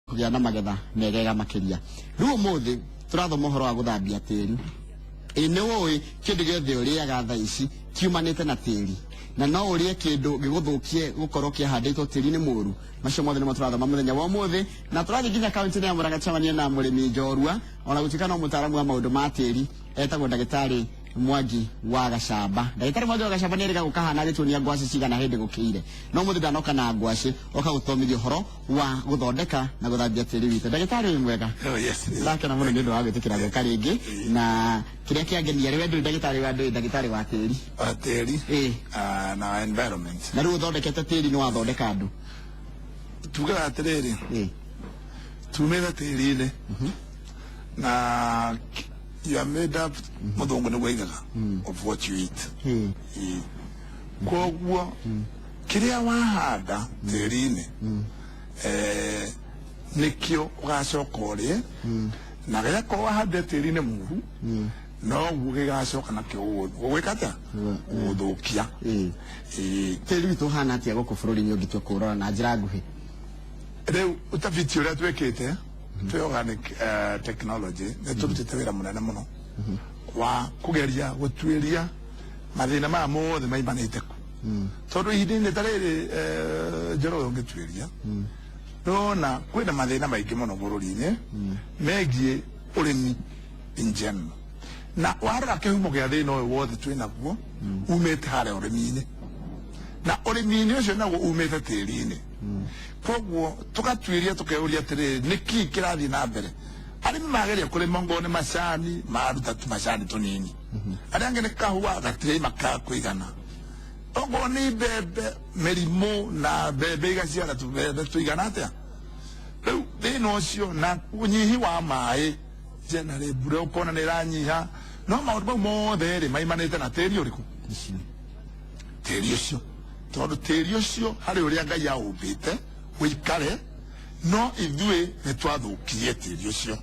kugia na magetha megega makiria riu muthi turathoma uhoro wa guthambia tiri ni woi kindu giothe uriaga tha ici kiumanite na tiri na no urie kindu giguthukie gukorwo kihanditwo tiri ni muru macio mothe nimo turathoma muthenya wa muthi na turathi nginya kaunti ya Murang'a tucemania na murimi Njorua ona gutikana mutaramu wa maundu ma tiri etagwo ndagitari Mwangi wa Gacamba ndagitari Mwangi wa Gacamba niriga gukahana gitunia ngwaci cigana hindi gukiire no muthi ndanoka na ngwaci oka guthomithia horo wa guthondeka na guthambia tiri witu ndagitari mwega lake na muno ndio wagetikira gweka ringi na kiria kiangenia riwe ndu ndagitari wa ndu ndagitari wa tiri na environment na riu thondekete tiri ni wathondeka ndu tuga atiriri tumira tiri-ini na you are made up muthungu ni wigaga of what you eat koguo kiria wahanda tiri-ini nikio ugacoka urie na giria ko wahanda tiri-ini muru no gigacoka nakio gwika atia guthukia tiri witu hana atia guku bururi-ini ungitwa kurora na njira nguhi riu utafiti uria twikite twi organic technology ni turutite wira munene muno wa kugeria gutwiria mathina ma mothe maimanite ku tondu ihinda-ini ta riri Njoroge ungitwiria nona kwina mathina maingi muno bururi-ini megie urimi in general na warora kihumo gia thina uyu wothe twinaguo umite haria urimi-ini na urimi-ini ucio naguo umite tiri-ini koguo tukatwiria tukeuria atiri niki kirathi na mbere arimi mageria kurima ngo ni macani maruta tu macani tunini aria angi ni kahua gatiri maka kuigana ngo ni mbembe mirimu na mbembe igaciara tu mbembe tuigana atia riu thina ucio na unyihi wa mai generally mbura ukona ni iranyiha no maundu mau mothe ri maimanite na tiri uriku tiri ucio tondu tiri ucio hari uria Ngai aumbite wikare no ithue nitwathukie tiri ucio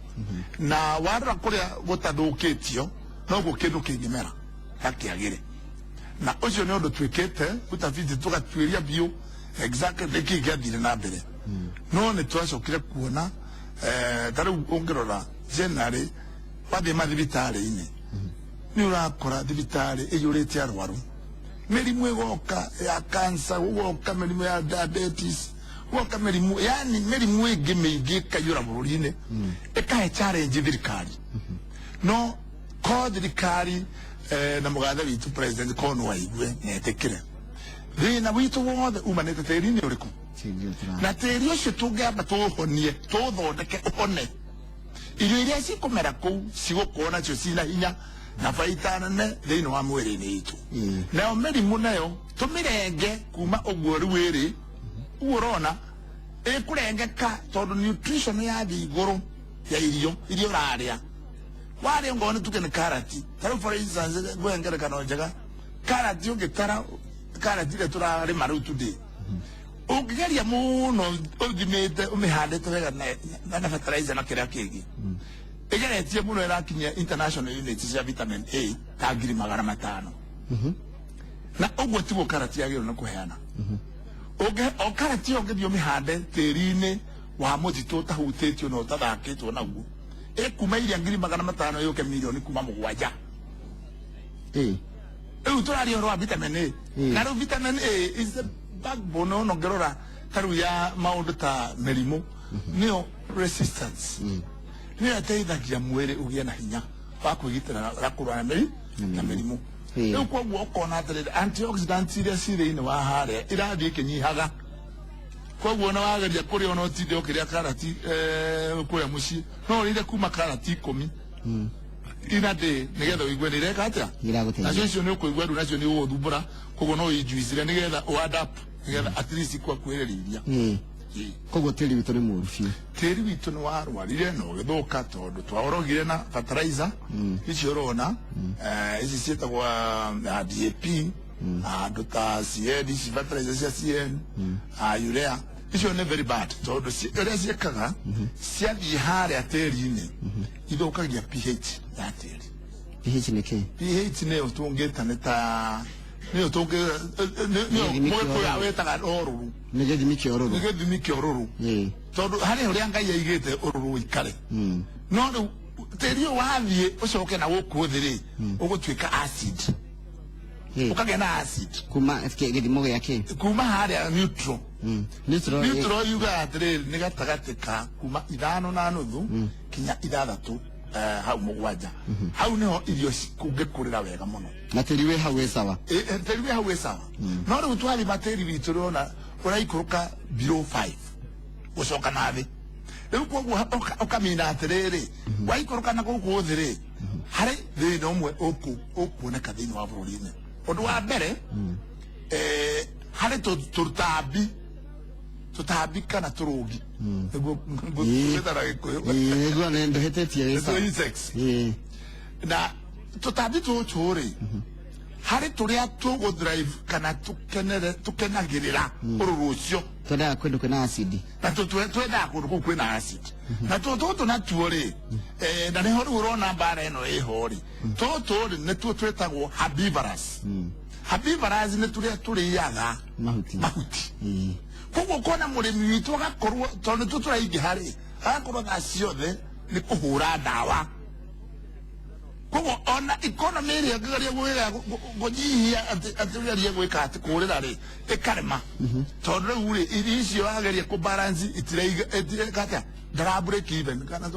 na warora kuria gutathukitio no gukindu kingimera gakiagire na ucio ni undu twikite utafiti tugatwiria biu exactly niki giathire na mbere no ni twacokire kuona tariu ungirora generally wathi mathibitari-ini ni urakora thibitari iyurite arwaru mirimu igoka ya cancer ugoka mirimu ya diabetes ugoka mirimu yani mirimu ingi mingi kayura bururi-ini ikahe challenge thirikari no ko thirikari na mugathe witu president kono waigue netikire thina witu wothe umanite tiri-ini uriku na tiri ucio tungiamba tuhonie tuthondeke uhone irio iria cikumera kuu cigukwo nacio cina hinya na baita nene thiini wa mwiri-ini itu nayo mirimu nayo tumirenge kuma uguo riu iri urona ikurengeka tondu nutrition yathi iguru ya irio uraria waria ngoni tuke ni karati tariu for instance ngwengerekano njega karati ungitara karati ile turarima riu today ungigeria muno uthimite umihandite wega na fertilizer na kiria kingi igeretie muno irakinyia international units cia vitamin A ta 500,000 na uguo tiguo karati yagirwo na kuheana o karati ungithio mihande tiri-ini wa muthitu utahutitio na utathakitwo naguo ikuma iria 500,000 yuke milioni kuma 7 riu turaria uhoro wa vitamin A na riu vitamin A is the backbone no ngerora taru ya maundu ta mirimu nio resistance ni ateithagia mwiri ugie na hinya wa kwigitira na kurwana na mirimu riu koguo ukona atiriri antioxidants iria ciri-ini wa haria irathii ikinyihaga koguo na wageria kuria ona utinde ukiria karati kuria mucii no urire kuma karati 10 ina de nigetha uigue ni reka atia nacio icio ni ukuigua riu nacio ni uguthumbura koguo no ijuicire nigetha uadapt nigetha at least kwa kwiriria koguo tiri witu ni muru biu tiri witu ni warwarire no githuka tondu twaorogire na fertilizer icio urona ici cietagwo DAP andu ta CN ici fertilizer cia CN urea icio ni very bad tondu iria ciekaga ciathii haria tiri-ini ithukagia pH ya tiri pH ni ki pH ni utungita ni ta niyo tunge niyo mwe ko ya wetaga oruru nige dimi ki oruru tondu hari uria ngai yaigite ururu ikare no riu tiri wathie ucoke na guku thiri ugutwika acid ukagĩa na acid kuma githimo gĩake kuma harĩa neutral neutral yuga atĩrĩrĩ nĩ gatagatĩ ka kuma 5.5 kinya 6 hau mũgwanja hau niho irio kũngĩkũrĩra wega mũno na tĩri wĩ hau wĩ sawa tĩri wĩ hau wĩ sawa no rĩu twathima tĩri witũ rĩona ũraikũrũka below 5 gũcoka na thĩ rĩu koguo ũkamina atĩrĩrĩ waikũrũka na gũkũ thĩ rĩ harĩ thĩna ũmwe ũkuoneka thĩinĩ wa bũrũri-inĩ ũndũ wa mbere harĩ tũtambi kana tũrũgi nĩguo insects na tũtambi tũtũ rĩ harĩ tũrĩa tũgũthrive kana tũkenagĩrĩra ũrũrũ ũcio twendaga kũndũ kwĩna acid na twendaga kũndũ kũu kwĩna acid na tũtũ natuo rĩ na nĩho rĩu ũrona mbara ĩno ĩho rĩ tũtũ rĩ nĩtuo twĩtagwo herbivorous herbivorous nĩ tũrĩa tũrĩaga mahuti koguo kona mũrĩmi witũ agakorwo tondũ nĩtuo tũraingĩha rĩ agakorwo thaa ciothe nĩ kũhũra ndawa koguo ona economy ĩrĩa ngĩgeria gũnyihia atĩ ũgerie gwĩka atĩ kũrĩra rĩ ĩkarema tondũ rĩu rĩ irio icio wageria kũbalance itireka atĩa ndara break even kana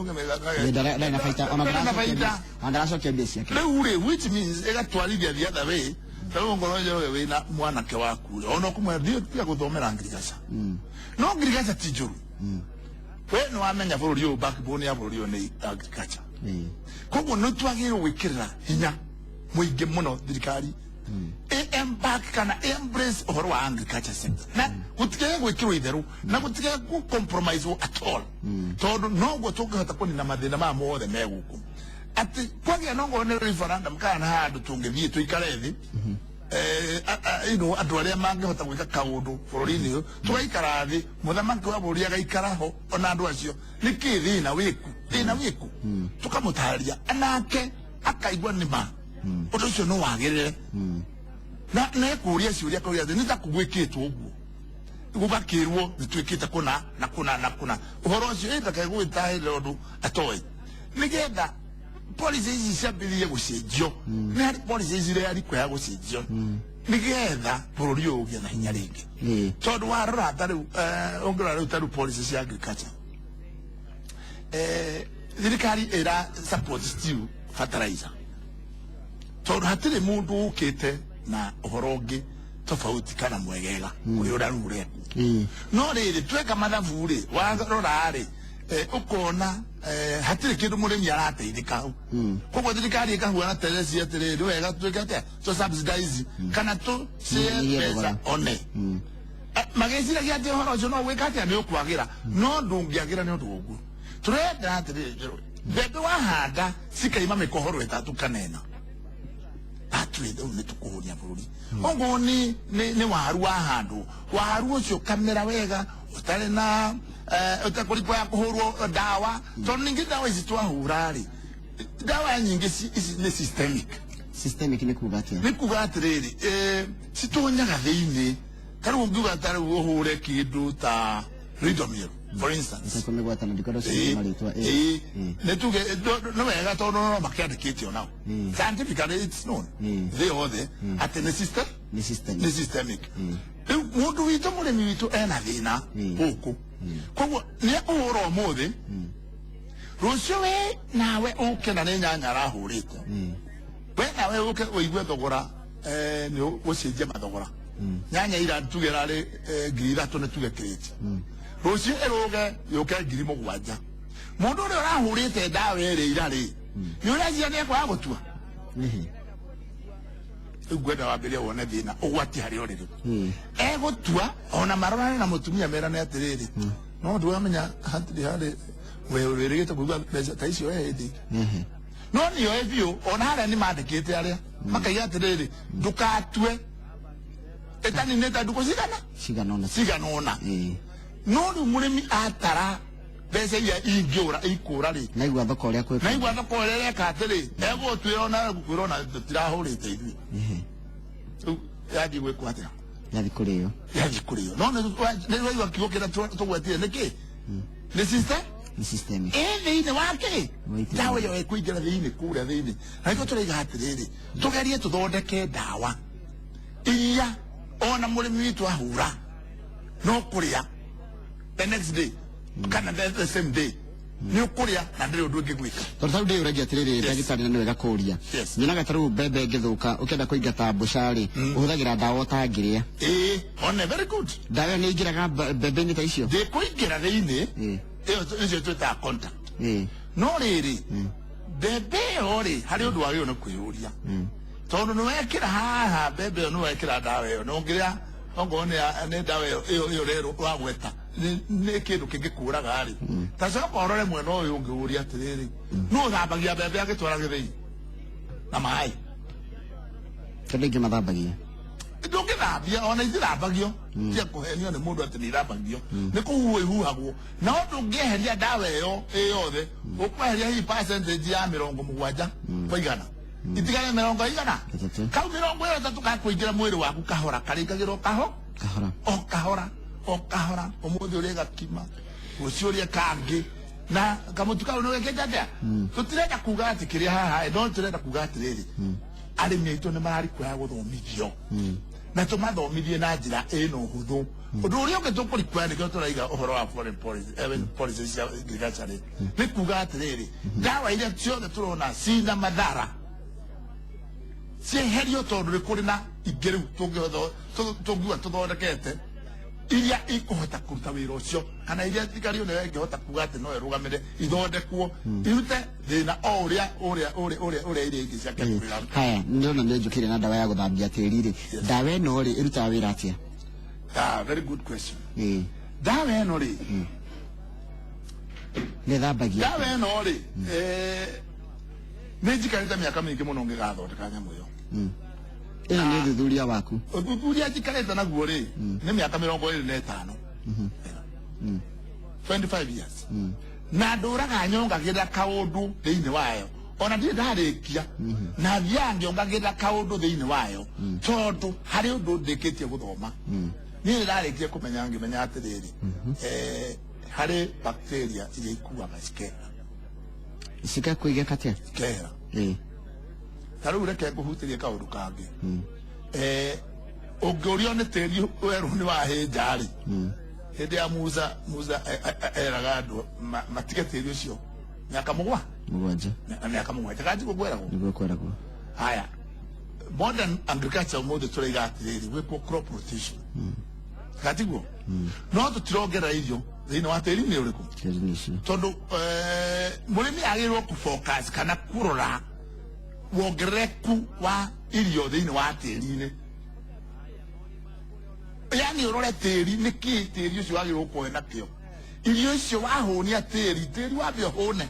ndaraina ndaracokia mbia ciake rĩu rĩ which means ĩgatwarithia the other way tondũ ngoro njoroge wĩna mwanake waku ona ũkũmwĩra thiĩ tiga gũthomera ngirigaca no ngirigaca ti njũru we nĩ wamenya bũrũri ũyũ backbone ya bũrũri ũyũ nĩ agriculture koguo nĩ twagĩrĩirwo gwĩkĩrĩra hinya mũingĩ mũno thirikari embark kana embrace ũhoro wa agriculture sector na gũtige gwĩkĩrwo itherũ na gũtige gũcompromise at all tondũ noguo tũngĩhota kũnina mathĩna maya mothe me gũkũ atĩ kwagĩa no ngorwo nĩ referendum kana handũ tũngĩthiĩ tũikare thĩ andũ arĩa mangĩhota gwĩka kaũndũ bũrũri-inĩ ũyũ tũgaikara thĩ mũthamaki wa bũrũri agaikara ho ona andũ acio nĩkĩ thĩna wĩku tũkamũtarĩria anake akaigua nĩma ũndũ ũcio no wagĩrĩre na ekũria ciũria kauria thĩ nĩ ta kũgwĩkĩtwo ũguo gũgakĩrwo nĩtwĩkĩte kũna na kũna ũhoro ũcio ĩtakae gwĩtahĩrĩra ũndũ atoĩ nĩgetha policy ici ciambĩrĩrie gũcenjio nĩ harĩ policy ici iria arikwaya gũcenjio nĩgetha bũrũri ũyũ ũgĩe na hinya rĩngĩ tondũ warora tarĩu ũngĩrora rĩu tarĩu policy cia agriculture thirikari ĩra support still fertilizer tondũ hatirĩ mũndũ ũkĩte na ũhoro ũngĩ tofauti kana mwegega kũrĩ ũrĩa rĩu ũreku no rĩrĩ tweka mathabu rĩ warora rĩ ukona hatirĩ kĩndũ mũrĩmi arateithĩka hau koguo thirikari ĩkahuana teresi atĩrĩrĩ wega twĩke atĩa tũ subsidize kana tũcie mbeca one magĩciragia atĩ ũhoro ũcio no gwĩka atĩa nĩ ũkwagĩra no ndũngĩagĩra nĩ ũndũ ũguo tũrenda atĩrĩrĩ mbembe wahanda cikaima mĩkohoro ĩtatũ kana ĩna atwĩde nĩ tũkũhũnia bũrũri oguo nĩ waru wahandwo waru ũcio kamera wega ũtarĩ na utakuripo ya kuhurwo dawa tondũ ningĩ dawa ici twahũra rĩ dawa nyingĩ ici nĩ systemic nĩ kuga atĩrĩrĩ citũnyaga thĩinĩ tarĩu ũngiuga tarĩu ũhũre kĩndũ ta Ridomil for instance nĩtuge nĩ wega tondũ no makĩandĩkĩte o nao scientifically it's known they all there atĩ nĩ systemic rĩu mũndũ witũ mũrĩmi witũ ena thĩna gũkũ koguo nĩ ũhũra ũmũthĩ rũciũ we nawe ũke na nĩ nyanya arahũrĩte we nawe ũke ũigue thogora nĩ ũcenjia mathogora nyanya ira tuge rarĩ 3,000 nĩ tuge kirĩti rũciũ ĩrũge yũke 7,000 mũndũ ũrĩa ũrahũrĩte ndawa ĩrĩ ira rĩ nĩ ũreciria nĩ ekwaga gũtua ngwenda wambĩrĩrie wone thĩna ũgwati harĩ ũrĩrĩ egũtua ona marorane na mũtumia merane atĩrĩrĩ no ndwamenya hatirĩ harĩ we wĩrĩgĩte kũigua mbeca ta icio hĩndĩ no nĩoĩ biũ ona harĩa nĩ mandĩkĩte arĩa makaiga atĩrĩrĩ ndũkatue ĩtaninĩte ndukũ cigana ũna no rĩu mũrĩmi atara mbeca iria ikũra rĩ naigua thoko ũrĩa ĩreka atĩrĩ egũtwĩra ona gũkwĩra ona tũtirahũrĩte ithuĩ rĩu yathiĩ gwĩkwo atĩa yathi kũrĩo no nĩ waigua kiugo kĩrĩa tũgwetire nĩkĩ nä system Ni systemic. thä-inä wake Wait, ndawa ä yo ä kå ingä ra thä-inä kå rä a thä-inä na nä tå raiga atä rä rä tå gerie tå thondeke ndawa iria ona må rä mi witå ahura no kå rä a the next day kana the same day nä å kå rä a na ndä rä å ndå å ngä gwä ka Tondå tarä u ndä å ragia atä rä rä ndagätarä na nä wega kå ria Yes. nyonaga tarä u mbembe ngä thå ka å kä enda kå ingata mbåca rä å hå thagä ra ndawa å tangä rä a one very good ndawa ä yo nä ingä raga mbembe-inä ta icio ndä kå ingä ra thä-inä Ĩ. ä yo nä cio twä taga contact Ĩ. no rä rä mbembe ä yo rä harä å ndå wagä nä kwä yå ria tondå nä wekä ra haha mbembe ä yo nä wekä ra ndawa ä yo no ngä rä a ongo nä ndawa ä yo rerå wagweta nä kä ndå kä ngä kå raga rä ta coka å rore mwena å yå å ngä å ria atä rä rä no å thambagia mbembe agä twara gä thä na maä tondå ingä mathambagia ndå ngä thambia ona ithirambagio cia kå henio nä må ndå atä nä irambagio nä kå huhwo ihuhagwo no ndå ngä eheria ndawa ä yo ä yothe å kweheria hihi percentage ya 70 kwa igana itigane 100 Ĩtatũ. kau 60 kakå ingä ra mwä rä waku kahora karä ngagä rwo kahora o kahora å må thä å rä gakima å cio å rä kangä na kamå tu kau nä wä kä te atä tå tirenda kuga atä kä rä a haha no tå renda kuga atä rä rä arä mi aitå nä marari kuoya gå thomithio na tå mathomithie na njä ra ä no hå thå å ndå å rä a å ngä tå kå rikuoya nä kä o tå raiga å horo wa foreign policy cia agriculture nä kuga atä rä rä ndawa iria ciothe tå rona cina mathara cieherio tondå nä kå rä na ingä rä u tå ngiuga tå thondekete iria ikåhota kå ruta wä ra å cio kana iria thirikari nä ingä hota kuga atä no ä rå gamä re ithondekwo irute thä na o å rä a iria ingä ciake kå rä ra haya nä ndona nä njå kä na ndawa ya gå thambia tä ri rä ndawa ä no rä ä rutaga wä ra atä very good question a ndawa ä no rä nä thambagia ndawa ä no rä nä njikarä te mä aka mä ingä må no ngä gathondeka nyamå ä yo ä no nä thuthuria waku ũthuthuria njikarä te naguo rä nä mä aka 25 25 years na ndå raga nyongagä ra kaå ndå thä inä wayo ona ndirä ndarä kia na thiaga ngäongagä ra kaå ndå thä inä wayo tondå harä å ndå ndä kä tie gå thoma niä nä ndarä kie kå menya ngä menya atä rä rä harä bacteria iria ikuaga cikehera cikakå igä katä cikehera ta rä u reke ngå hutä rie kaå ndå kangä å ngä å rio nä tä ri werå nä wahä nja rä hä ndä ya musa eraga andå matige tä ri å cio mä aka må gwa mä aka må gwa takanjigå ngweragwo nä guo kweragwo haya modern agriculture må thä tå raiga atä rä rä gwä kwo crop rotation gatiguo no tå tirongerera irio thä inä wa tä ri nä å rä kå tä ri nä cio tondå må rä mi agä rwo kå kana kå rora wongerereku wa irio thä inä wa tä ri-inä yani å rore tä ri nä kä tä ri å cio wagä rwo kwoe nakä o irio icio wahå nia tä ri tä ri wambe å hå ne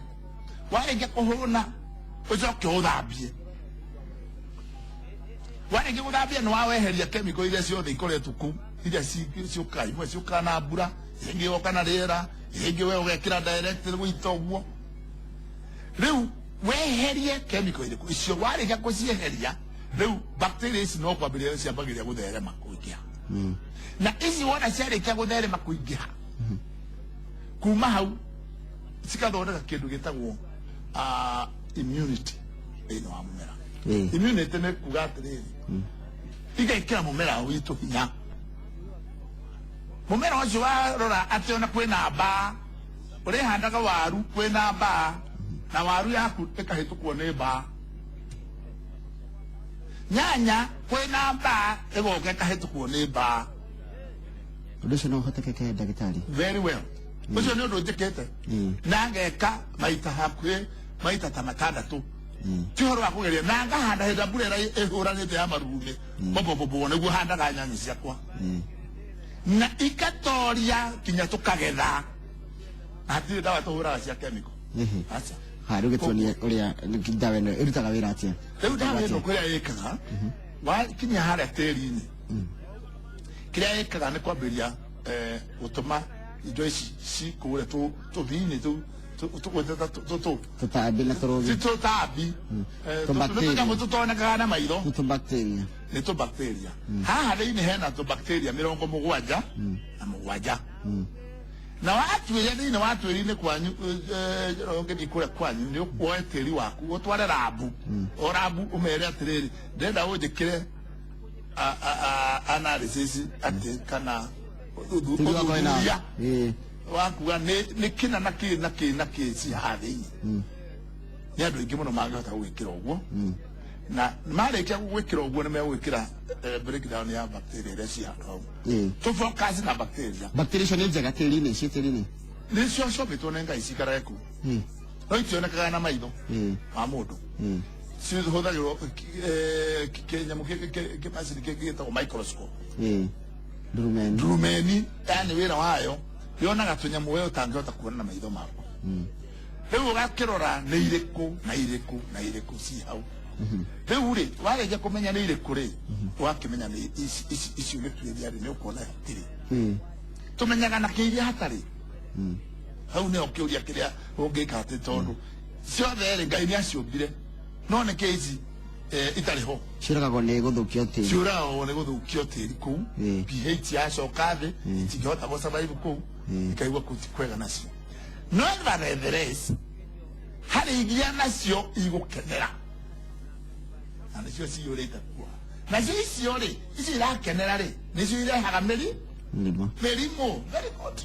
warä kia kå hå na å coke å thambie warä kia gå thambia nä waweheria kemiko iria ciothe ikoretwo kuu iria ciåkaga imwe ciåkaga na mbura ingä yoka na rä era ingä we å gekä ra gå ita å guo rä u weherie kemiko irä kå icio warä kia gå cieheria rä u bacteria ici no kwambä rä ciambagä ria gå therema kå ingä ha na ici wona ciarä kia gå therema kå ingä ha kuma hau cikathondeka kä ndå gä tagwo immunity thä inä wa må mera immunity nä kuga atä rä rä igaikä ra må mera witå hinya må mera å cio warora atä ona kwä na mbaa å rä handaga waru kwä na mbaa na waru yaku ä kahä tå kwo nä mbaa nyanya kwä na mbaa ä goka ä kahä tå kwo nä mbaa å ndå å cio no å hotekeke ndagä tarä very well å cio nä å ndå njä kä te na ngeka maita hakuhä maita ta matandatå ti horo wa kå geria na ngahanda hä nda mbura ä hå ranä te ya marurumä bobobobo nä guo handaga nyanya ciakwa na ikatoria kinya tå kagetha na hatirä ndawa tå hå raga cia kemiko aca ha rä u gä tuonie å rä a ndawa ä no ä rutaga wä ra atä rä u ndawa ä no kwä rä a ä kaga wakinya harä a tä ri-inä kä rä a ä kaga nä kwambä ria gå tå ma indo ici cikå re tå thini tå gweteta tå tambi na tå rå gä tå tambi tå nyamå tå tonekaga na maitho tå bacteria nä tå bacteria haha thä inä hena tå bacteria 77 na 7 na watu thĩinĩ wa tĩri-inĩ kwanyu ngĩthiĩ kũrĩa kwanyu nĩ ũkuoe tĩri waku ũtware rabu o rabu ũmere atĩrĩrĩ ndĩrenda ũnjĩkĩre analysis atĩ kana ũthuthuria wakuga nĩ kĩna na kĩ cihaha thĩinĩ nĩ andũ aingĩ mũno mangĩhota gwĩkĩra ũguo na marĩkia gwĩkĩra ũguo nĩ megwĩkĩra breakdown ya bacteria iria cihandũ hau to focus na bacteria icio nĩ njega tĩri-inĩ ciĩ tĩri-inĩ nĩcio combĩtwo nĩ Ngai cikaraga kuo no itionekaga na maitho ma mũndũ cihũthagĩrwo kĩnyamũ kĩmacini gĩtagwo microscope ndurumeni yani wĩra wayo yonaga tũnyamũ we ũtangĩhota kuona na maitho maku rĩu ũgakĩrora nĩ irĩkũ na irĩkũ na irĩkũ ci hau rĩu rĩ warĩkia kũmenya nĩ irĩkũ rĩ ũgakĩmenya nĩ icio nĩ tuĩria rĩ nĩ ũkuona hatirĩ tũmenyaga na kĩiria hatarĩ hau nĩho kĩũria kĩrĩa ũngĩka atĩ tondũ ciothe rĩ Ngai nĩ aciũmbire no nĩ kĩici itarĩ ho ciũragwo nĩ gũthũkio tĩri ciũragwo nĩ gũthũkio tĩri kũu pH yacoka thĩ itingĩhota gũsurvive kũu ikaigua kũu ti kwega nacio no nevertheless harĩ iria nacio igũkenera na nĩcio ciyũrĩte kuo nacio icio rĩ icio irakenera rĩ nĩcio irehaga mĩrimũ very good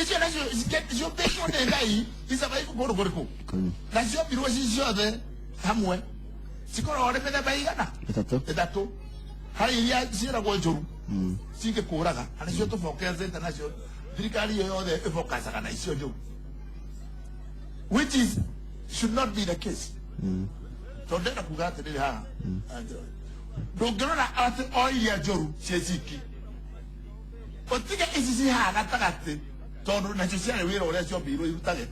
icio nacio ciũmbĩtwo nĩ Ngai isurvive kũndũ kũrĩkũ na ciombirwo ci ciothe hamwe cikoragwo rĩ mĩthemba igana ĩtatũ harĩ iria ciĩragwo njũru cingĩkũraga na nĩcio tũbokete nacio thirikari iyo yothe ĩbokacaga na icio njũru which is should not be the case tondũ ndĩrenda kuga atĩrĩrĩ haha ndũngĩrora atĩ o iria njũru ciĩ ciki ũtige ici ci haha gatagatĩ tondũ nacio ciarĩ wĩra ũrĩa ciombĩirwo irutage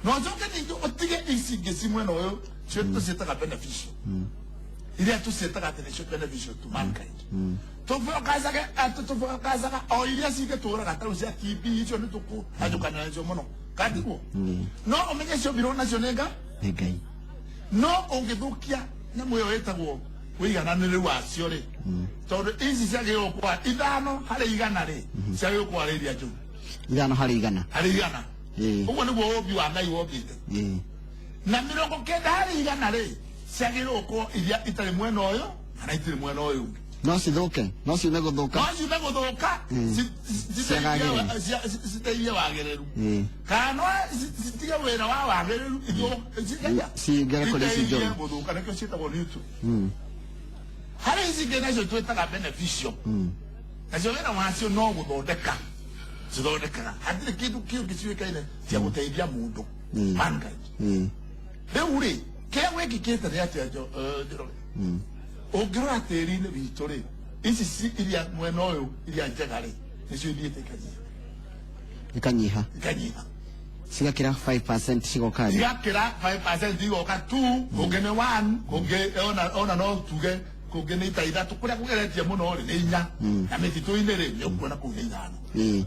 no ũcoke ningĩ ũtige ici ingĩ ci mwena ũyũ cio tũciĩtaga beneficial iria tũciĩtaga atĩ nĩcio beneficial to mankind tũbokacaga o iria cingĩtũraga tarĩu cia TB icio nĩ tũkũhanyũkanĩra nacio mũno kandiguo no ũmenye ciombirwo nacio nĩ Ngai no ũngĩthũkia nyamũ ĩyo ĩtagwo ũigananĩru wacio rĩ tondũ ici ciagĩrĩirwo kwa 5 harĩ 100 rĩ ciagĩrĩirwo kwarĩria njũru 5 harĩ 100 ũguo nĩguo ũmbi wa Ngai wombĩte na 90 harĩ 100 rĩ ciagĩrĩirwo kwa iria itarĩ mwena ũyũ kana itarĩ mwena ũyũ ũngĩ no cithũke no ciume gũthũka citeithie wagĩrĩru kana citige wĩra wa wagĩrĩru citeithie gũthũka nĩkĩo ciĩtagwo neutral harĩ ici ingĩ nacio twĩtaga beneficial nacio wĩra wacio no gũthondeka cithondekaga hatirĩ kĩndũ kĩngĩ ciũĩkaine cia gũteithia mũndũ mankind rĩu rĩ kĩrĩa gwĩkĩkĩte nĩ atĩa Njoroge ũngĩrora tĩri-inĩ witũ rĩ ici iria mwena ũyũ iria njega rĩ nĩcio ithiĩte ikanyiha cigakĩra 5% cigoka igakĩra 5% igoka 2 kũngĩ nĩ 1 kũngĩ ona no tuge kũngĩ nĩ ta 3 kũrĩa kũgeretie mũno rĩ nĩ 4 na mĩtitũ-inĩ rĩ nĩ ũkuona kũu nĩ 5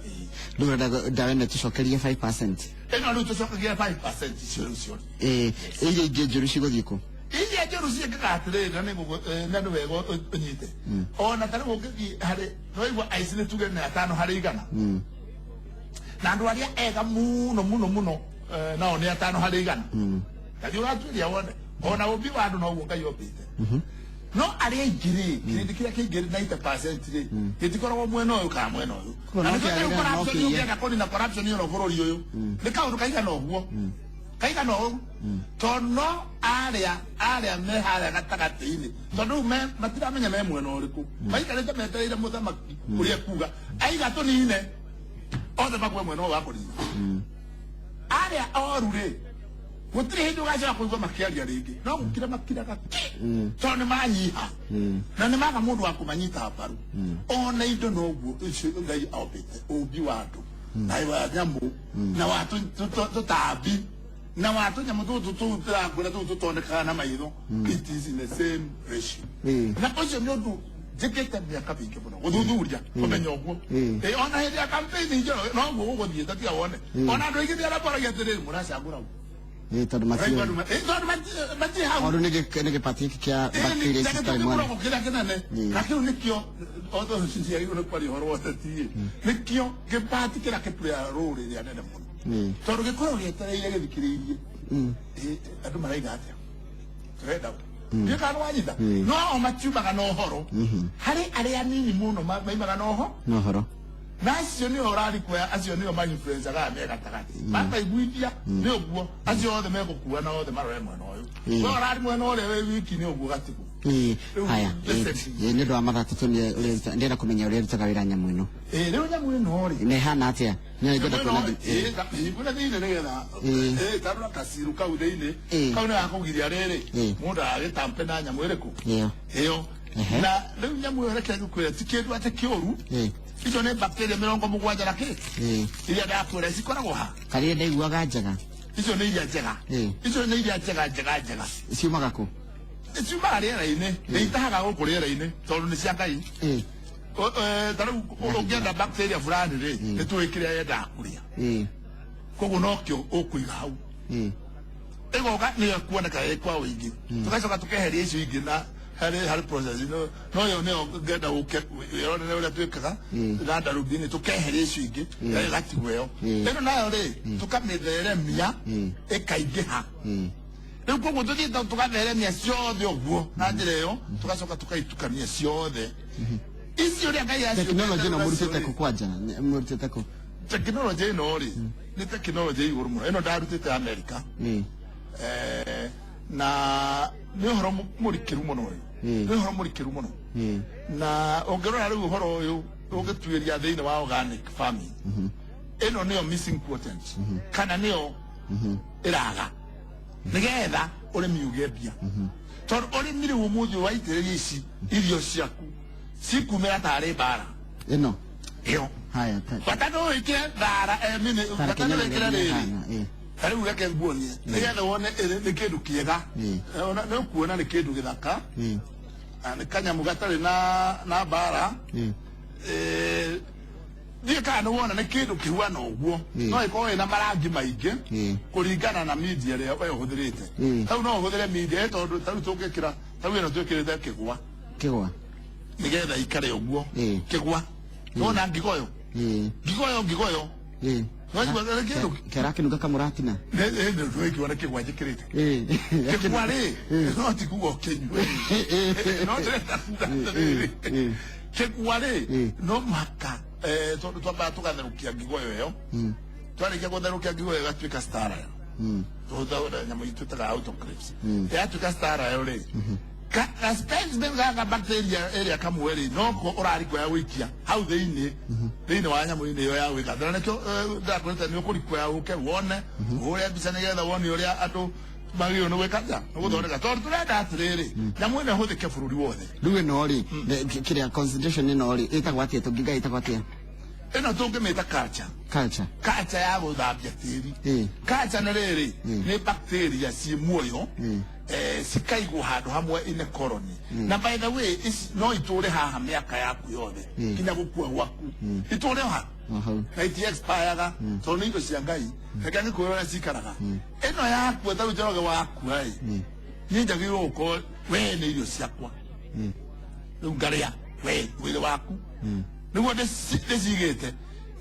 rĩu ũrenda ndawa ĩno tũcokerie 5% ĩno rĩu tũcokagia 5% icio iria ingĩ njũru cigũthiĩ kũ iria njũru ciĩkaga atĩrĩrĩ na nĩ wega ũnyite ona tarĩu ũngĩthiĩ harĩ nĩwaigua aici nĩ tuge nĩ 5 harĩ 100 na andũ arĩa ega mũno nao nĩ 5 harĩ 100 kathi ũratuĩria wone ona ũmbi wa andũ noguo Ngai ombĩte no arĩa aingĩ rĩ kĩrĩndĩ kĩrĩa kĩingĩ 90% rĩ gĩtikoragwo mwena ũyũ kana mwena ũyũ na nĩkĩrĩa kũnina corruption ĩyo bũrũri ũyũ nĩ kaũndũ kaigana ũguo tondũ arĩa me harĩa gatagatĩ-inĩ tondũ matiramenya me mwena ũrĩkũ maikarĩte metereire mũthamaki ũrĩa kuga aiga tũnine othe makue mwena ũyũ wa kũnina arĩa oru rĩ gũtirĩ hĩndĩ ũgacoka kũigua makĩaria rĩngĩ no gũkira makiraga tondũ nĩ manyiha na nĩ maga mũndũ wa kũmanyita mbaru ona indo noguo ũcio Ngai ombĩte ũmbi wa andũ na wa nyamũ na wa tũtambi na wa tũnyamũ tũtũ tũrakũra tũtũ tũtonekaga na maitho it is in the same ratio na ũcio nĩ ũndũ njĩkĩte mĩaka mĩingĩ mũno gũthuthuria kũmenya ũguo ona hĩndĩ ya campaign Njoroge noguo ũgũthiĩ tiga wone ona andũ aingĩ nĩ arĩa moragia atĩrĩrĩ mũracagũra tondu matio mati hau oru nige pati kia bacteria sita imwana lakini nikio odo sisi yari una kwali horo watati nikio ke pati kira ke pria rore ya nene muno tondu ke koro ye tare ile bikiririe adu maraiga atia treda ye kana wanyita no o matiuba kana horo hari ari anini muno maimaga no horo nacio ni orari kwa acio ni ma influencer ga me gatagati baba iguithia ni oguo acio othe megukua na othe marore mwena uyu no orari mwena ore we wiki ni oguo gatiku haya ni ndo amathatu tuni ndira kumenya uri rutaga wira nyamu ino riu nyamu ino ri ne hana atia ni ngenda kuna kuna thine nigetha tarura kasiru kau thine kau ni akugiria riri mundu agitampe na nyamu iriku iyo na riu nyamu ire kegu kwira tikindu ate kioru icio nä bacteria 70 na kä iria ndakwä ra cikoragwo ha karia ndaiguaga njega icio nä iria njega icio nä iria njega ciumaga kå ciumaga rä era-inä nä itahaga gå kå rä era-inä tondå nä cia ngai tarä u å ngä enda bacteria fulani rä nä tå ä kä rä a yendaga kå rä a koguo no kä o å kå iga hau ĩgoka nä kuoneka ä kwa wå ingä tå gacoka tå keheria icio ingä na hari process no yo ne ngenda yone ne ule twikaga na darubini tukeheria icio ingi gatigwo yo eno nayo ri tukamitheremia ikaingiha riu koguo tuthita tugatheremia ciothe uguo na njira iyo tugacoka tukaitukania ciothe icio ria ngai acio technology no murutite ku kwanja murutite ku technology ino ri ni technology iguru muno ino ndarutite America na ni horo murikiru muno ni horo murikiru muno na ongerora riu horo uyu ugituiria thiini wa organic farming ino niyo missing potent kana niyo iraga nigetha urimi uge mbia tondu urimi riu umuthi waitiriria ici irio ciaku cikumira tari bara ino iyo haya bata no ikire thara mini bata no ikire riri riu reke nguonie nigetha wone ni kindu kiega no kuona ni kindu githaka ni kanyamu gatari na bara thiä kana nä wona nä kä ndå kä huana å guo no ikorwo na marangi maingä kå ringana na media ä rä a we å hå thä rä te tau no å hå thä re media tondå tau tå ngä kä ra tau ä no twä kä rä te kä gwa nä getha ikare å guo kä gwa nona ngigoyo kerakinuga kamuratina twä kä ona kä gwa njä kä rä te kä gwa rä no ti kuga å kä nyue no ndä renda kuga atä kä gwa rä no maka tondå twambaga tå gatherå kia ngigoyo ä yo twarä kia gå therå kia ngigoyo ĩgatuä ka stara yo nyamå itwä taga autocraves yatuä ka stara yo rä specimen gaka bacteria ĩrĩa kamwe rĩ no å rarĩ kuoya wĩikia hau thĩinĩ wa nyamũ-inĩ ĩyo ya gwĩka na nĩkĩo ndakwĩrĩte nĩ ũkũri kuoya ũke wone ũhũre mbica nĩgetha wone ũrĩa andũ magĩrĩirwo nĩ gwĩka nja nĩ gũthondeka tondũ tũrenda atĩrĩrĩ nyamũ ĩno ĩhũthĩke bũrũri wothe rĩu ĩno rĩ kĩrĩa concentration ĩno rĩ ĩtagwo atĩa tũngĩga ĩtagwo atĩa ĩno tũngĩmĩta culture ya gũthambia tĩri culture nĩ rĩrĩ nĩ bacteria ciĩ muoyo cikaigwo handå hamwe ine colony na by the way no itũre haha mĩaka yaku yothe nginya gũkua gwaku itũre ha na iti expireaga tondũ nĩ indo cia ngai reke ngĩkwĩra ũrĩa cikaraga ĩno yakua ta rĩu Njoroge wakua niĩ njagĩrĩirwo gũkorwo we nĩ irio ciakwa rĩu ngarĩa we mwĩrĩ waku nĩguo ndĩcigĩte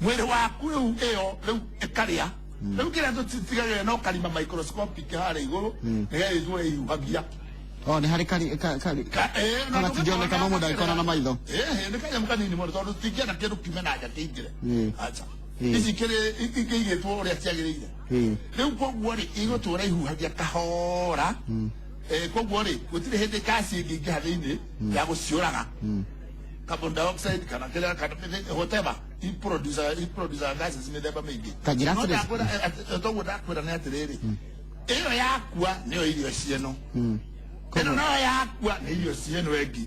mwĩrĩ waku rĩu ĩyo rĩu ĩkarĩa rĩu kĩrĩa tũtigagĩrĩra no karima microscopic harĩa igũrũ nĩgetha itũre ihuhagia nĩ harĩ kana tingĩoneka no mũndũ angĩkona na maitho nĩ kanyamũ kanini mũno tondũ tũtingĩenda kĩndũ kiume na nja kĩingĩre aca ici ikĩigĩtwo ũrĩa ciagĩrĩire rĩu koguo rĩ igũtũra ihuhagia kahora koguo rĩ gũtirĩ hĩndĩ kasi ĩngĩingĩha thĩinĩ ya gũciũraga carbon dioxide kana kila whatever producer gases mĩthemba mĩingĩ toguo ndakwĩra nĩ atĩrĩrĩ ĩyo yakua nĩyo irio cieno ĩno nayo yakua nĩ irio cieno ĩngĩ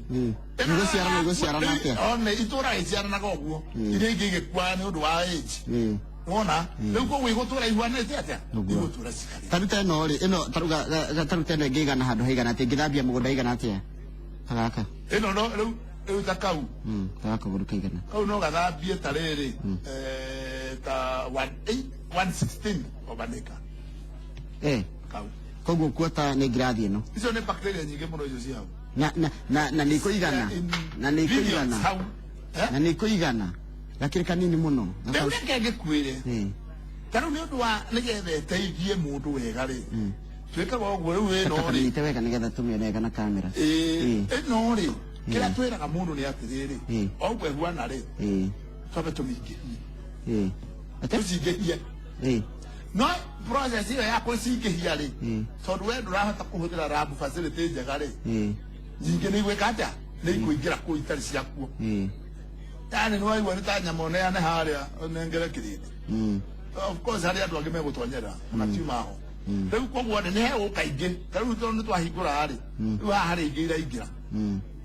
igũciarana atĩa one itũra ĩciaranaga ũguo iria ingĩ igĩkua nĩ ũndũ wa age wona rĩu koguo igũtũra ihuanĩte atĩa igũtũra cikarĩ taruta ĩno rĩ ĩno taruta ĩno ĩngĩigana handũ haigana atĩa ĩngĩthambia mũgũnda igana atĩa gaka ĩno no rĩu ta kau gaka gũrũ kaigana kau no gathambie ta rĩrĩ ta 1/16 of an acre kau koguo kuota nĩ ngirathi ĩno icio nĩ bacteria nyingĩ mũno icio ciao na nĩ kũigana na nĩ kũigana na nĩ kũigana gakĩrĩ kanini mũno rĩu reke ngĩkwĩre tarĩu nĩ ũndũ wa nĩgetha ĩteithie mũndũ wega rĩ twĩkaga ũguo rĩu ĩno rĩ nyite wega nĩgetha tũmĩone wega na kamera ĩno rĩ kĩrĩa twĩraga mũndũ nĩ atĩrĩrĩ o ũguo ĩhuana rĩ twambe tũmĩingĩhie tũcingĩhie no process iyo ya kũcingĩhia rĩ tondũ we ndũrahota kũhũthĩra lab facility njega rĩ nyingĩ nĩ igwĩka atĩa nĩ ikũingĩra kũu itarĩ ciakuo yani nĩ waigua nĩ ta nyamũ neane harĩa nengere kĩrĩndĩ of course harĩa andũ angĩ megũtonyera matiuma ho rĩu koguo nĩ hegũ kaingĩ tarĩu tondũ nĩ twahingũra rĩ rĩu haha rĩ ingĩ iraingĩra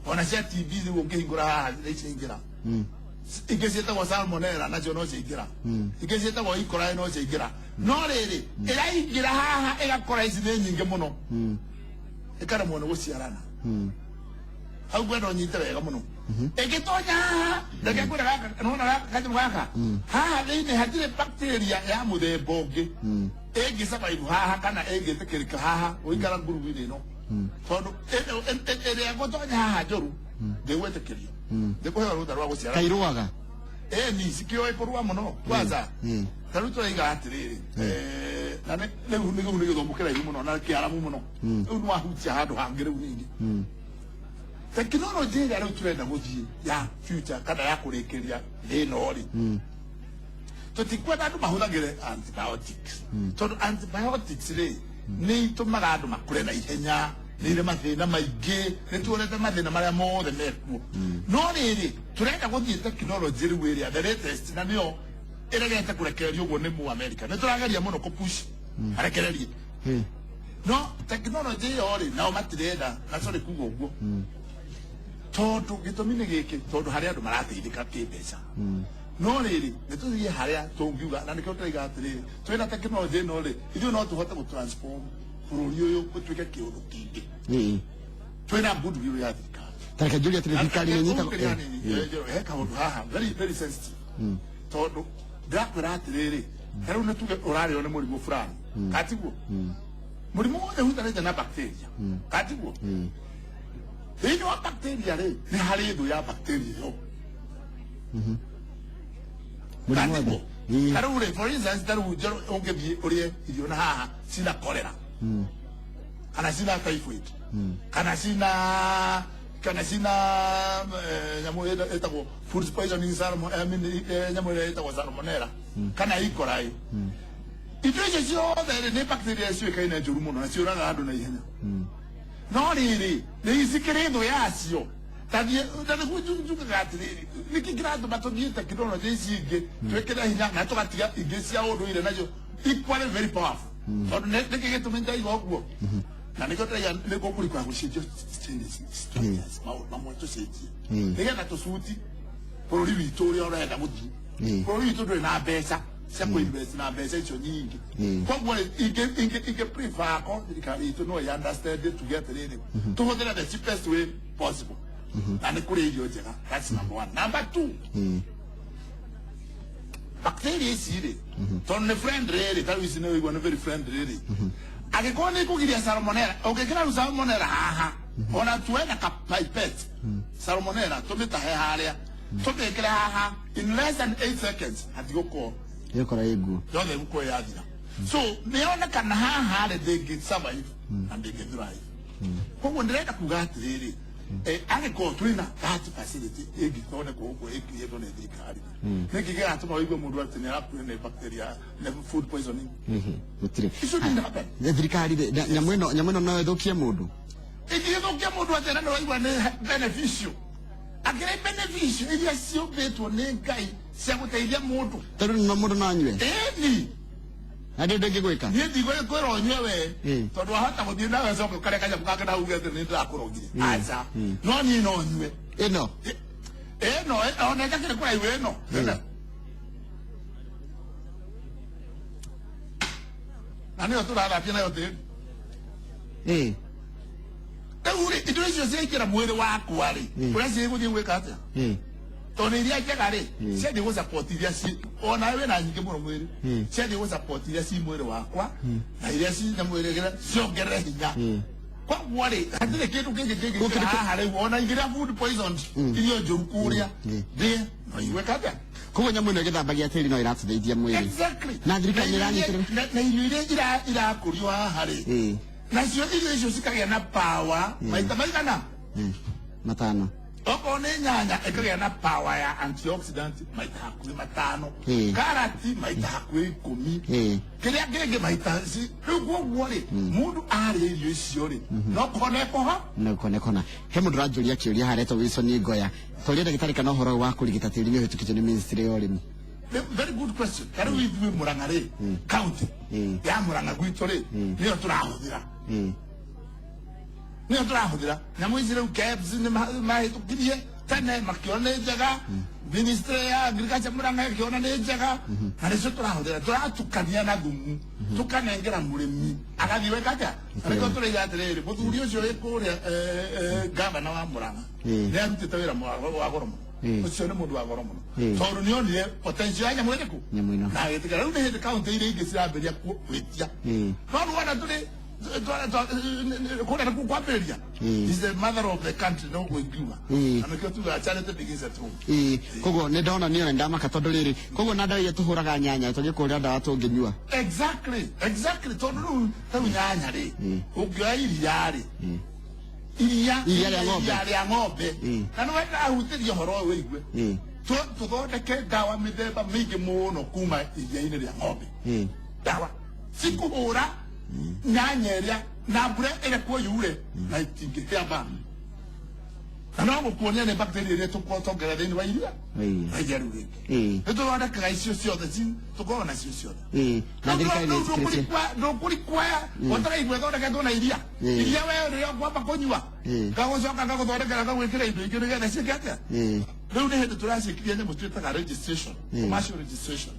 ona cia TV rĩu ũngĩhingũra haha iraingĩra ingĩ ciĩtagwo salmonella nacio no ciaingĩra ingĩ ciĩtagwo E. coli no ciaingĩra no rĩrĩ ĩraingĩra haha ĩgakora ici nĩ nyingĩ mũno ĩkaremwo nĩ gũciarana hau gwenda ũnyite wega mũno ĩgĩtonya haha reke kwĩra gaka nona gaka gaka haha thĩinĩ hatirĩ bacteria ya mũthemba ũngĩ ĩngĩsurvive haha kana ĩngĩtĩkĩrĩka haha gũikara ngurubu-inĩ ĩno tondũ ĩrĩa gũtonya haha njũru ndĩgwĩtĩkĩrio ndĩkũheo rũtha rwa gũciara kairũaga ni cikĩoĩ kũrũa mũno kwanza tarĩu tũraiga atĩrĩrĩ na rĩu nĩ gĩthomo kĩraihu mũno na kĩaramu mũno rĩu nĩ wahutia handũ hangĩ rĩu ningĩ tekinoronjĩ ĩrĩa rĩu tũrenda gũthiĩ ya future kana ya kũrĩkĩria ĩno rĩ tũtikwenda andũ mahũthagĩre antibiotics tondũ antibiotics rĩ nĩ itũmaga andũ makũre na ihenya nĩ irĩ mathĩna maingĩ nĩ tuonete mathĩna marĩa mothe mekuo no rĩrĩ tũrenda gũthiĩ tekinoronjĩ rĩu ĩrĩa the latest na nĩyo ĩregete kũrekereria ũguo nĩ Mũamerica nĩ tũrageria mũno kũpush arekererie no tekinoronjĩ ĩyo rĩ nao matirenda na sorry kuga ũguo tondũ gĩtũmi nĩ gĩkĩ tondũ harĩa andũ marateithĩka kĩmbeca no rĩrĩ nĩ tũthiĩ harĩa tũngiuga na nĩkĩo tũraiga atĩrĩrĩ twĩna tekinoronjĩ ĩno rĩ ithuĩ no tũhote gũtransform bũrũri ũyũ gũtuĩke kĩũndũ kĩngĩ twĩna goodwill ya thirikari tareke njũria atĩrĩ thirikari nĩ nyita he kaũndũ haha very sensitive tondũ ndĩrakwĩra atĩrĩrĩ tarĩu nĩ tuge ũrarĩo nĩ mũrimũ fulani katiguo mũrimũ wothe ũhutanĩte na bacteria katiguo thĩinĩ wa bacteria rĩ nĩ harĩ thũ ya bacteria ĩyo katiguo tarĩu rĩ for instance tarĩu ũngĩthiĩ ũrĩe irio na haha cina cholera kana cina typhoid kana cina nyamũ ĩtagwo food poisoning nyamũ ĩrĩa ĩtagwo salmonella kana E. coli indo icio ciothe nĩ bacteria ciũĩkaine njũru mũno na ciũraga andũ na ihenya no rĩrĩ nĩ icikĩrĩ thũ yacio tanĩguo atĩrĩrĩ nĩkĩ kĩratũma tũthiĩ tekinoronjĩ ici ingĩ twĩkĩre hinya na tũgatiga ingĩ cia ũndũire nacio equally very powerful tondũ nĩkĩ gĩtũmi ndaiga ũguo na nĩkĩo ndaiga nĩguo kũrikwa gũcenjio maũndũ mamwe tũcenjie nĩgetha tũcuti bũrũri witũ ũrĩa ũrenda gũthiĩ bũrũri witũ ndũrĩ na mbeca cia kũinvest na mbeca icio nyingĩ koguo ingĩ prefer ko thirikari itũ no understand tuge atĩrĩrĩ tũhũthĩre the cheapest way possible na nĩ kũrĩ irio njega that's number one number two bacteria ici rĩ tondũ nĩ friendly rĩ tarĩu ici nĩ wĩigua nĩ very friendly rĩ angĩkorwo nĩ ikũgiria salmonella ũngĩkĩra rĩu salmonella haha ona tuena ka pipette salmonella tũmĩtahe harĩa tũmĩkĩre haha in less than 8 seconds hatigũkorwo yokora iguo yothe gũkorwo yathira so nĩonekana haha rĩ ndĩngĩ survive na ndĩngĩ thrive koguo ndĩrenda kuga atĩrĩrĩ angĩkorwo twĩna that facility ĩngĩthondekwo ũguo ĩkirĩtwo nĩ thirikari nĩkĩ gĩgatũma wĩigue mũndũ atĩ nĩ arakuĩrwo nĩ bacteria nĩ food poisoning gũtirĩ icio ndinabe thirikari nyamũ ĩno no ĩthũkie mũndũ ĩngĩthũkia mũndũ atĩ na ndĩraigua nĩ beneficial akĩrĩ beneficial iria ciũmbĩtwo nĩ Ngai cia gũteithia mũndũ tondũ mũndũ no anyue ĩni na ndĩngĩgwĩka niĩ ndigwĩkwĩra ũnyue we tondũ wahota gũthiĩ nawe coka ũkarĩa kanyamũ gake na uge atĩ nĩ ndĩrakũrogire aca no niĩ no nyue ĩno ona ĩtakĩrĩ kũraihu ĩno na nĩyo tũrathapia nayo tĩri rĩu rĩ indo icio ciaingĩra mwĩrĩ wakwa rĩ ũrĩa cigũthiĩ gwĩka atĩa tone iria njega ri cia go support iria ci ona we na nyingi muno mwiri cia go support iria ci mwiri wakwa na iria ci na mwiri gira ciongere hinya kwa wale hatire kindu kingi hari ona ingira food poisoned irio njuru kuria ndi no iwe kata koguo nyamu ino githambagia tiri no iratũteithia mwĩrĩ exactly na thirikari nĩranyitĩrĩra na irio iria irakũrio harĩ nacio irio icio cikagĩa na power maita maigana matano okorwo nĩ nyanya ĩkagĩa na power ya antioxidant maita hakuhĩ matano karati maita hakuhĩ 10 kĩrĩa kĩngĩ maita rĩu koguo rĩ mũndũ arĩa irio icio rĩ no kũhona he mũndũ ũranjũria kĩũria haretwo Wilson Ngoya tũria ndagĩtarĩ kana ũhoro wa kũrigita tĩri nĩ ũhĩtũkĩtio nĩ ministry ya ũrĩmi. Very good question. Kari we Murang'a rĩ county ya Murang'a gwitũ rĩ nĩyo tũrahũthĩra nĩyo tũrahũthĩra nyamũ ici rĩu KEBS nĩ mahĩtũkirie tene makĩona nĩ njega ministry ya agriculture Murang'a ĩkĩona nĩ njega na nĩcio tũrahũthĩra tũratukania na thumu tukanengera mũrĩmi agathiĩ weka atĩa arĩko tũraiga atĩrĩrĩ mũthuri ũcio wĩ kũrĩa gavana wa Murang'a nĩ arutĩte wĩra wa goro mũno ucio nĩ mũndũ wa goro mũno tondũ nĩ onire potential ya nyamũ ĩrĩkũ na gĩtĩkĩra rĩu nĩ hĩndĩ kaunti iria ingĩ cirambĩria gwĩtia no rwanda tũrĩ kũrĩa kwambĩrĩria is the mother of the country no gwĩkiuga na nĩkĩo tugaga charity begins at home koguo nĩ ndona niĩ ndamaka tondũ rĩrĩ koguo na ndawa iria tũhũraga nyanya tũrĩ kũrĩa ndawa tũngĩnyua exactly tondũ rĩu ta nyanya rĩ ũngĩoya iria rĩ iria rĩa ng'ombe na nĩ wenda ahutĩria ũhoro ũyũ wĩigue tũthondeke ndawa mĩthemba mĩingĩ mũno kuma iria-inĩ rĩa ng'ombe ndawa cikũhũra nyanya ĩrĩa na mbura ĩrĩa kũyure na itingĩhĩa na no gũkuonia nĩ bacteria ĩrĩa tũkongerera thĩinĩ wa iria na iria rĩu rĩngĩ nĩ tũthondekaga icio ciothe tũkoragwo nacio ciothe ndũkũrikwaya wataraigua ĩthondeketwo na iria we rĩrĩa ũkwamba kũnyua gagũcoka gagũthondekera gagwĩkĩra indo ingĩ nĩgetha ciĩke atĩa rĩu nĩ hĩndĩ tũraciĩkirie nyamũ twĩtaga registration commercial registration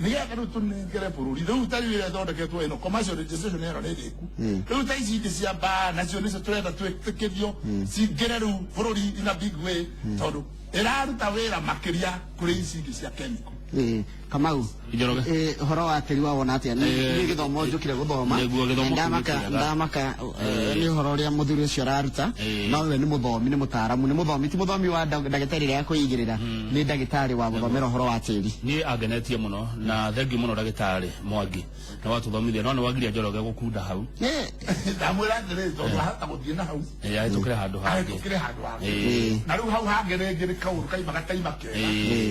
nĩgetha rĩu tũnengere bũrũri rĩu ta rĩu ĩrĩa ĩthondeketwo ĩno commercial registration ĩno nĩ ĩrĩku rĩu ta ici ingĩ cia mbaa nacio nĩcio tũrenda twĩtĩkĩrio cingĩre rĩu bũrũri in a big way tondũ ĩraruta wĩra makĩria kũrĩ ici ingĩ cia chemical Kamau ũhoro wa tĩri wa wona atĩa nĩ gĩthomo njũkire gũthoma ndamaka nĩ ũhoro ũrĩa mũthuri ũcio araruta no we nĩ mũthomi nĩ mũtaaramu nĩ mũthomi ti mũthomi wa ndagĩtarĩ rĩa kũigĩrĩra nĩ ndagĩtarĩ wa gũthomera ũhoro wa tĩri niĩ angenetie mũno na thengiũ mũno ndagĩtarĩ Mwangi na watũthomithia no nĩ wagiria Njoroge gũkunda hau ndamwĩra atĩrĩrĩ tondũ ahota gũthiĩ na hau ahĩtũkĩre handũ hangĩ na rĩu hau hangĩ rĩngĩ nĩ kaũndũ kaima gataima kega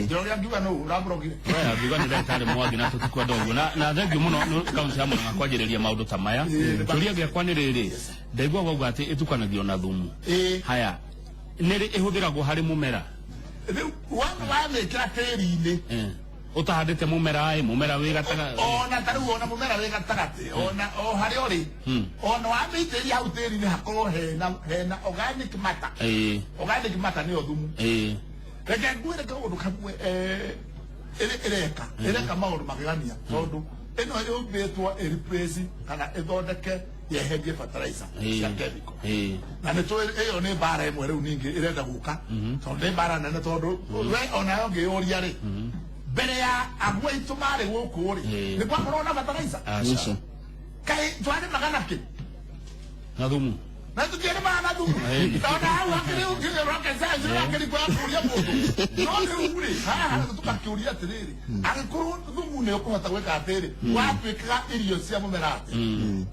Njoroge angiuga nũ ũramũrogire akiuga nĩ ndagĩtarĩ Mwangi na tũtikwenda ũguo na thengiũ mũno kaunti ya Murang'a kwanjĩrĩria maũndũ ta maya kĩũria gĩakwa nĩ rĩrĩ ndaigua wauga atĩ ĩtukanagio na thumu haya nĩ ĩhũthĩragwo harĩ mũmera rĩu wamĩkĩra tĩri-inĩ utahandĩte mũmera wĩ gatagatĩ ona ta rĩu ona mũmera wĩ gatagatĩ ona o harĩa ũrĩ ona wamĩitĩria hau tĩri-inĩ hakorwo hena organic matter organic matter nĩyo thumu reke ngwĩre kaũndũ kamwe ĩreka maũndũ magegania tondũ ĩno yũmbĩtwo ĩreplace kana ĩthondeke yeherie fertilizer cia chemical na nĩ ĩyo nĩ mbara ĩmwe rĩu ningĩ ĩrenda gũka tondũ nĩ mbara nene tondũ we onayo ngĩyũria rĩ mbere ya agũ aitũ marĩ gũkũ rĩ nĩ gwakorwo na fertilizer kaĩ twarĩmaga nakĩ na thumu na tukĩrĩmaga na thumu tondũ hau hakĩrĩ ũkĩrĩ rocket science ũrakĩrĩ kwa kũria mũndũ no rĩu rĩ haha tũgakĩũria atĩrĩrĩ angĩkorwo thumu nĩ ũkũhota gwĩka atĩrĩ watuĩkaga irio cia mũmera atĩ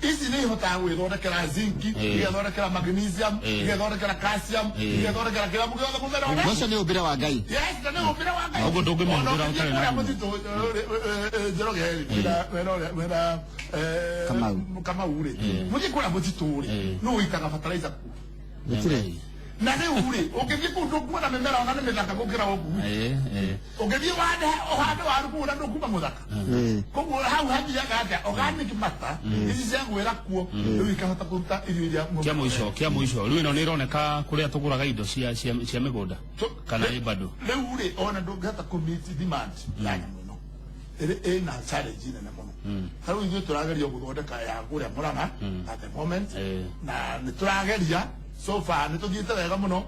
ici nĩ ihotaga gwĩthondekera zinc igethondekera magnesium igethondekera calcium igethondekera kĩramu gĩothe mũmera ũcio nĩ ũmbĩre wa Ngai nĩ ũmbĩre wa Ngai ũguo ndũngĩmĩhũthĩra ũtarĩ na Njoroge wĩra Kamau rĩ mũthiĩ kũrĩa mũtitũ rĩ nũ ũitaga fertilizer gũtirĩ na rĩu rĩ ũngĩthiĩ kũu ndũkuona mĩmera ona nĩ mĩthaka gũkĩra ũguo ũngĩthiĩ ũhande waru kũu na ndũkuma mũthaka koguo hau hathiaga atĩa organic matter ici cia gwĩra kuo rĩu ikahota kũruta irio iria kĩa mũico rĩu ĩno nĩ ĩroneka kũrĩa tũgũraga indo cia mĩgũnda kana ĩ bado rĩu rĩ ona ndũngĩhota kũmeet demand ya nyamũ ĩno ĩna challenge nene mũno ta rĩu ithuĩ tũrageria gũthondeka ya kũrĩa Murang'a at the moment na nĩ tũrageria so far nä tå thiä te wega må no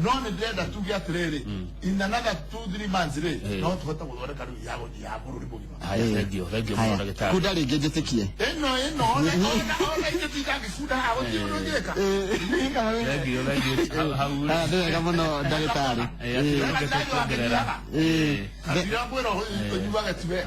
no nä ndärenda tuge atä rä rä in another 2-3 months rä no tå hote gå thondeka rä u ya gå thia bå rå ri må gima thengio må ndagä tarä kunda rä ngä njä tä kie ĩno ona ithe tingangä kunda hago thiå rå ngä ka thengio hau nä wega må no ndagä tarä ndagä tarä athira ngwä ra å nyuage tiwe